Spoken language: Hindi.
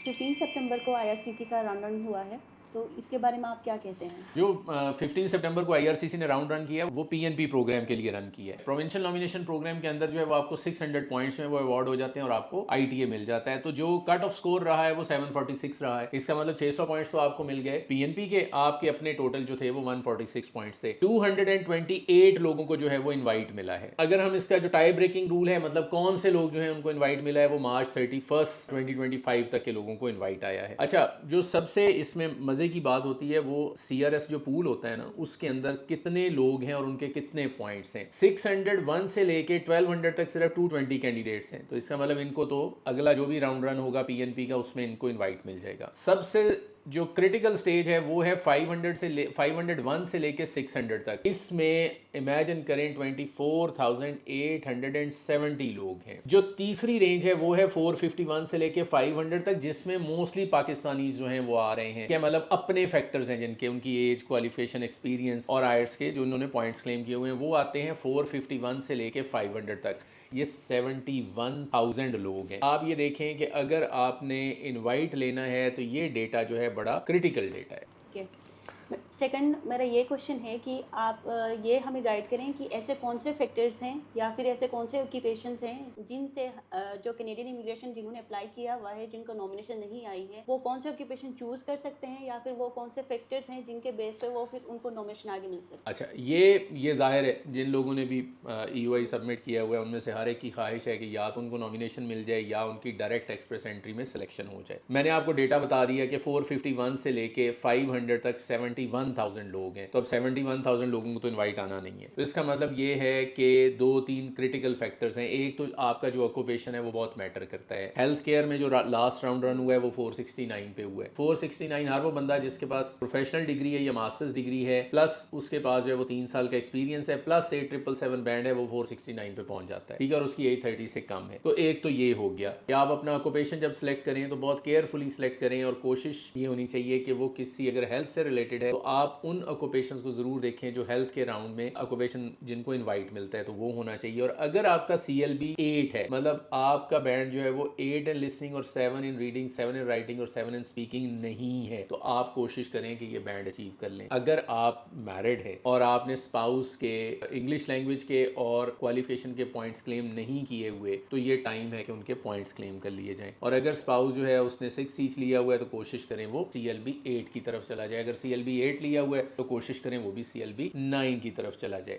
15 सितंबर को आईआरसीसी का राउंड रन हुआ है, तो इसके बारे में आप क्या कहते हैं? जो 15 सितंबर को आईआरसीसी ने राउंड रन किया वो पीएनपी प्रोग्राम के लिए रन किया है। प्रोविंशियल नॉमिनेशन प्रोग्राम के अंदर जो है वो आपको 600 पॉइंट्स में वो अवार्ड हो जाते हैं और आपको आईटीए मिल जाता है। तो जो कट ऑफ स्कोर रहा है वो 746 रहा है। इसका मतलब 600 पॉइंट्स तो आपको मिल गए। पीएनपी के आपके अपने टोटल जो थे वो 146 पॉइंट्स थे। 228 लोगों को जो है वो इन्वाइट मिला है। अगर हम इसका जो टाई ब्रेकिंग रूल है, मतलब कौन से लोग जो है उनको इन्वाइट मिला है, वो मार्च 31 2025 तक के लोगों को इन्वाइट आया है। अच्छा, जो सबसे इसमें मजे की बात होती है वो सीआरएस जो पूल होता है ना, उसके अंदर कितने लोग हैं और उनके कितने पॉइंट्स हैं। 601 से लेके 1200 तक सिर्फ 220 कैंडिडेट्स हैं। तो इसका मतलब इनको तो अगला जो भी राउंड रन होगा पीएनपी का, उसमें इनको इनवाइट मिल जाएगा। सबसे जो क्रिटिकल स्टेज है वो है 501 से लेके 600 तक। इसमें इमेजिन करें 24,870 लोग हैं। जो तीसरी रेंज है वो है 451 से लेके 500 तक, जिसमें मोस्टली पाकिस्तानी जो हैं वो आ रहे हैं। क्या मतलब अपने फैक्टर्स हैं जिनके, उनकी एज, क्वालिफिकेशन, एक्सपीरियंस और आयट्स के जो उन्होंने पॉइंट्स क्लेम किए हुए हैं, वो आते हैं 451 से लेके 500 तक। ये 71,000 लोग हैं। आप ये देखें कि अगर आपने इनवाइट लेना है तो ये डेटा जो है बड़ा क्रिटिकल डेटा है। सेकंड मेरा ये क्वेश्चन है कि आप ये हमें गाइड करें कि ऐसे कौन से फैक्टर्स हैं या फिर ऐसे कौन से ऑक्यूपेशंस हैं जिनसे जो कैनेडियन इमिग्रेशन जिन्होंने अप्लाई किया हुआ है, जिनको नॉमिनेशन नहीं आई है, वो कौन से ऑक्यूपेशन चूज कर सकते हैं या फिर वो कौन से फैक्टर्स हैं जिनके बेस पे वो फिर उनको नॉमिनेशन आगे मिल सकता है? अच्छा, ये जाहिर है जिन लोगों ने भी ईओआई सबमिट किया हुआ है उनमें से हर एक की ख्वाहिश है कि या तो उनको नॉमिनेशन मिल जाए या उनकी डायरेक्ट एक्सप्रेस एंट्री में सिलेक्शन हो जाए। मैंने आपको डेटा बता दिया कि 451 से लेके 500 तक 71,000 लोग हैं। तो अब 71,000 लोगों को तो इनवाइट आना नहीं है। तो इसका मतलब ये है कि 2-3 क्रिटिकल फैक्टर्स हैं। एक तो आपका जो ऑक्यूपेशन है वो बहुत मैटर करता है। हेल्थ केयर में जो लास्ट राउंड रन हुआ है वो 469 पे हुआ है। 469 हर वो बंदा जिसके पास प्रोफेशनल डिग्री है या मास्टर्स डिग्री है, प्लस उसके पास जो है वो 3 साल का एक्सपीरियंस है, प्लस 8777 बैंड है, वो 469 पे पहुंच जाता है। ठीक है, और उसकी 830 से कम है। तो एक तो ये हो गया कि आप अपना ऑक्यूपेशन जब सिलेक्ट करें तो बहुत केयरफुली सिलेक्ट करें और कोशिश ये होनी चाहिए कि वो किसी, अगर हेल्थ से रिलेटेड है तो आप उन ऑक्यूपेशंस को जरूर देखें जो हेल्थ के राउंड में ऑक्यूपेशन जिनको इनवाइट मिलता है, तो वो होना चाहिए। और अगर आपका CLB 8 है, मतलब आपका बैंड जो है वो 8 इन लिसनिंग और 7 इन रीडिंग, 7 इन राइटिंग और 7 इन स्पीकिंग नहीं है, तो आप कोशिश करें कि ये बैंड अचीव कर लें। अगर आप मैरिड है और आपने स्पाउस के, इंग्लिश लैंग्वेज के और क्वालिफिकेशन के पॉइंट्स क्लेम नहीं किए हुए, तो ये टाइम है कि उनके पॉइंट्स क्लेम कर लिए जाएं। और अगर स्पाउस जो है उसने 6 सीट्स लिया हुआ है तो कोशिश करें वो CLB 8 की तरफ चला जाए। अगर CLB 8 लिया हुआ है तो कोशिश करें वो भी CLB 9 की तरफ चला जाए।